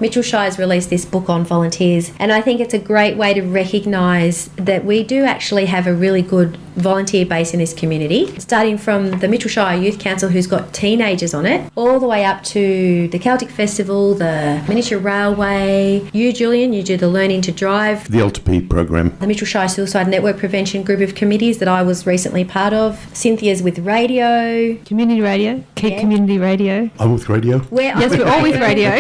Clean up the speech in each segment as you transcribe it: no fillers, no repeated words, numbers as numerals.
Mitchell Shire's released this book on volunteers, and I think it's a great way to recognise that we do actually have a really good volunteer base in this community, starting from the Mitchell Shire Youth Council, who's got teenagers on it, all the way up to the Celtic Festival, the Miniature Railway. You, Julian, you do the Learning to Drive, the LTP program, the Mitchell Shire Suicide Network Prevention group of committees that I was recently part of. Cynthia's with radio. Community radio. Keep community radio. I'm with radio. Yes, we're all with radio.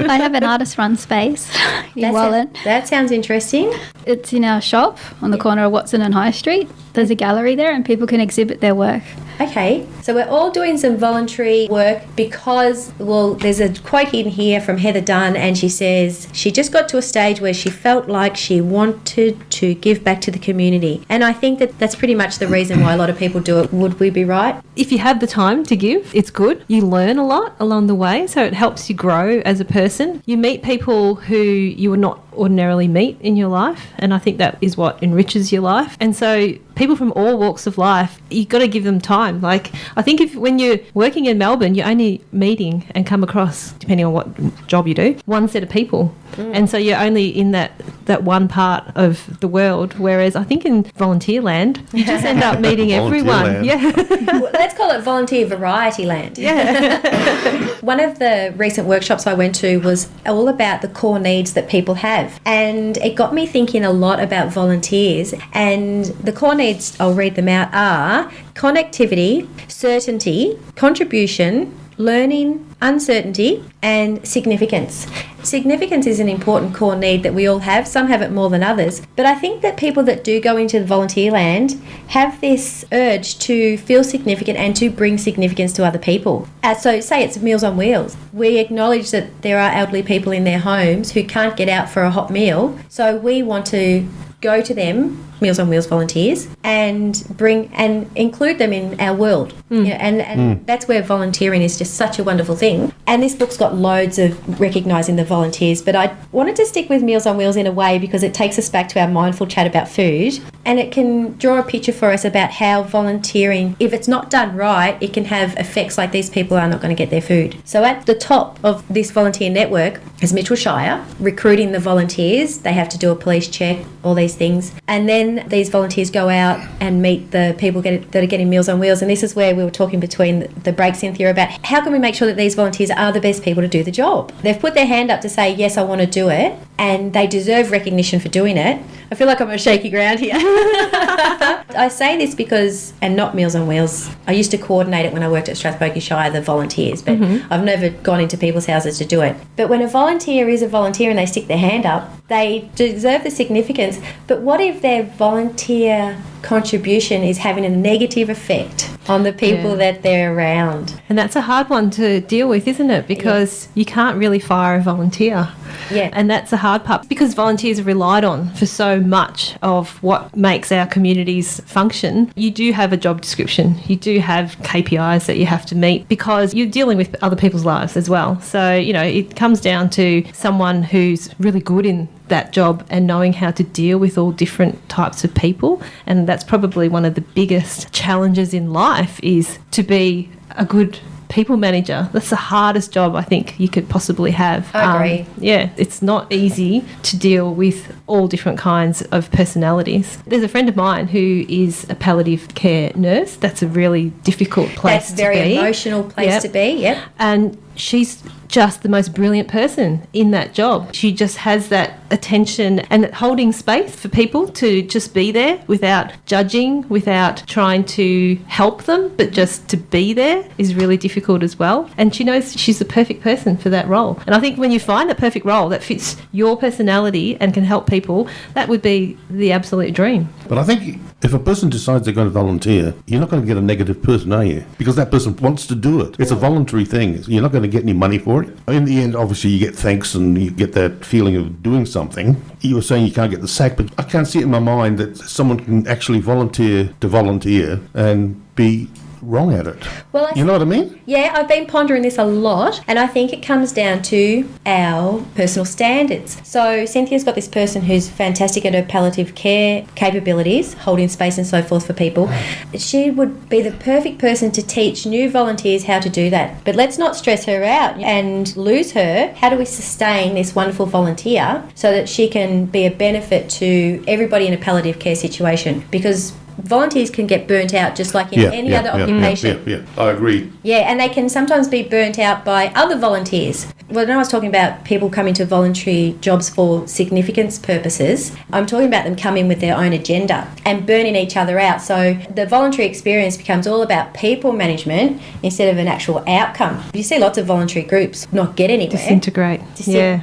I have an artist-run space in Wallen. That sounds interesting. It's in our shop on the corner of Watson and High Street. There's a gallery there and people can exhibit their work. Okay, so we're all doing some voluntary work because, well, there's a quote in here from Heather Dunn, and she says she just got to a stage where she felt like she wanted to give back to the community. And I think that that's pretty much the reason why a lot of people do it. Would we be right? If you have the time to give, it's good. You learn a lot along the way, so it helps you grow as a person. You meet people who you would not ordinarily meet in your life, and I think that is what enriches your life. And so people from all walks of life, you've got to give them time. Like, I think when you're working in Melbourne, you're only meeting and come across, depending on what job you do, one set of people. And so you're only in that one part of the world, whereas I think in volunteer land, you just end up meeting everyone. Yeah. Well, let's call it volunteer variety land. Yeah. One of the recent workshops I went to was all about the core needs that people have, and it got me thinking a lot about volunteers. And the core needs, I'll read them out, are connectivity, certainty, contribution, learning, uncertainty, and significance. Significance is an important core need that we all have. Some have it more than others. But I think that people that do go into volunteer land have this urge to feel significant and to bring significance to other people. So say it's Meals on Wheels. We acknowledge that there are elderly people in their homes who can't get out for a hot meal. So we want to go to them, Meals on Wheels volunteers, and bring and include them in our world. You know, and that's where volunteering is just such a wonderful thing. And this book's got loads of recognising the volunteers, but I wanted to stick with Meals on Wheels in a way because it takes us back to our mindful chat about food, and it can draw a picture for us about how volunteering, if it's not done right, it can have effects like these people are not going to get their food. So at the top of this volunteer network is Mitchell Shire, recruiting the volunteers. They have to do a police check, all these things. And then these volunteers go out and meet the people that are getting Meals on Wheels. And this is where we were talking between the break, Cynthia, about how can we make sure that these volunteers are the best people to do the job. They've put their hand up to say, yes, I want to do it, and they deserve recognition for doing it. I feel like I'm on shaky ground here. I say this because, and not Meals on Wheels, I used to coordinate it when I worked at Strathbogie Shire, the volunteers, but I've never gone into people's houses to do it. But when a volunteer is a volunteer and they stick their hand up, they deserve the significance. But what if their volunteer contribution is having a negative effect on the people that they're around? And that's a hard one to deal with, isn't it? Because you can't really fire a volunteer. Yeah. And that's the hard part, because volunteers are relied on for so much of what makes our communities function. You do have a job description. You do have KPIs that you have to meet because you're dealing with other people's lives as well. So, you know, it comes down to someone who's really good in that job and knowing how to deal with all different types of people. And that's probably one of the biggest challenges in life, is to be a good people manager. That's the hardest job I think you could possibly have. I agree. Yeah, it's not easy to deal with all different kinds of personalities. There's a friend of mine who is a palliative care nurse. That's a really difficult place to be. That's a very emotional place to be, yep. And she's just the most brilliant person in that job. She just has that attention and that holding space for people to just be there without judging, without trying to help them, but just to be there is really difficult as well. And she knows she's the perfect person for that role. And I think when you find that perfect role that fits your personality and can help people, that would be the absolute dream. But I think if a person decides they're going to volunteer, you're not going to get a negative person, are you? Because that person wants to do it. It's a voluntary thing. You're not going to get any money for it. In the end, obviously, you get thanks and you get that feeling of doing something. You were saying you can't get the sack, but I can't see it in my mind that someone can actually volunteer to volunteer and be wrong at it. Well, You know what I mean? Yeah, I've been pondering this a lot, and I think it comes down to our personal standards. So Cynthia's got this person who's fantastic at her palliative care capabilities, holding space and so forth for people. She would be the perfect person to teach new volunteers how to do that. But let's not stress her out and lose her. How do we sustain this wonderful volunteer so that she can be a benefit to everybody in a palliative care situation? Because volunteers can get burnt out just like in any other occupation. Yeah, I agree. Yeah, and they can sometimes be burnt out by other volunteers. When I was talking about people coming to voluntary jobs for significance purposes, I'm talking about them coming with their own agenda and burning each other out. So the voluntary experience becomes all about people management instead of an actual outcome. You see lots of voluntary groups not get anywhere. Disintegrate.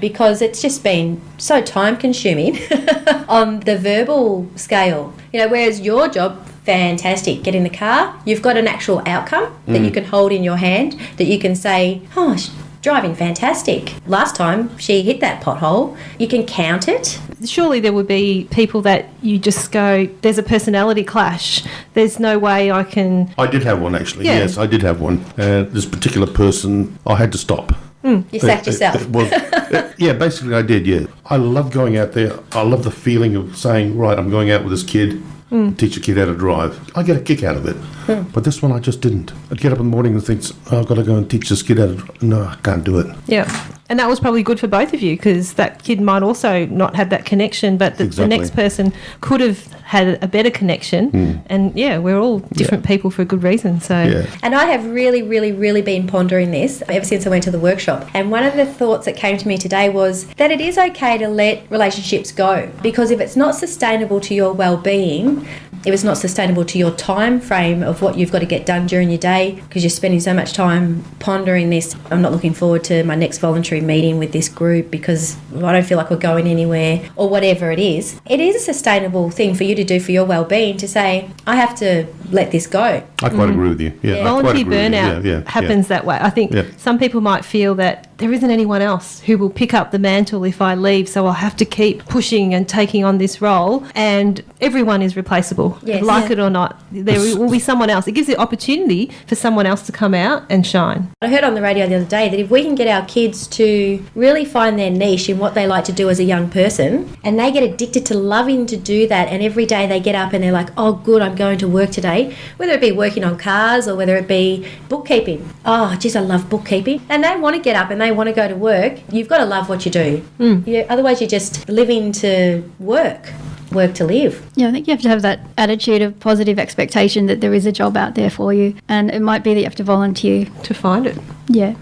Because it's just been so time consuming on the verbal scale. Whereas your job, fantastic. Get in the car, you've got an actual outcome that you can hold in your hand, that you can say, oh, driving fantastic. Last time she hit that pothole, you can count it. Surely there would be people that you just go, there's a personality clash. There's no way I can... I did have one, actually. Yeah. Yes, I did have one. This particular person, I had to stop. You sacked yourself. Yeah, basically I did, yeah. I love going out there. I love the feeling of saying, right, I'm going out with this kid, teach a kid how to drive. I get a kick out of it. But this one I just didn't. I'd get up in the morning and think, I've got to go and teach this kid how to drive. No, I can't do it. Yeah. And that was probably good for both of you because that kid might also not have that connection, but the next person could have had a better connection. And, we're all different people for a good reason. So. Yeah. And I have really, really, really been pondering this ever since I went to the workshop. And one of the thoughts that came to me today was that it is okay to let relationships go, because if it's not sustainable to your well-being, if it's not sustainable to your time frame of what you've got to get done during your day, because you're spending so much time pondering this, I'm not looking forward to my next voluntary meeting with this group because I don't feel like we're going anywhere, or whatever it is a sustainable thing for you to do for your well-being, to say, I have to let this go. I quite agree with you. Yeah, I quite Volunteer agree with you. burnout happens that way. I think some people might feel that there isn't anyone else who will pick up the mantle if I leave, so I'll have to keep pushing and taking on this role, and everyone is replaceable. Yes. Like it or not, there will be someone else. It gives the opportunity for someone else to come out and shine. I heard on the radio the other day that if we can get our kids to really find their niche in what they like to do as a young person, and they get addicted to loving to do that, and every day they get up and they're like, oh good, I'm going to work today, whether it be working on cars or whether it be bookkeeping. Oh geez, I love bookkeeping. And they want to get up and they want to go to work. You've got to love what you do. Otherwise you're just living to work to live. Yeah, I think you have to have that attitude of positive expectation that there is a job out there for you, and it might be that you have to volunteer To find it. Yeah.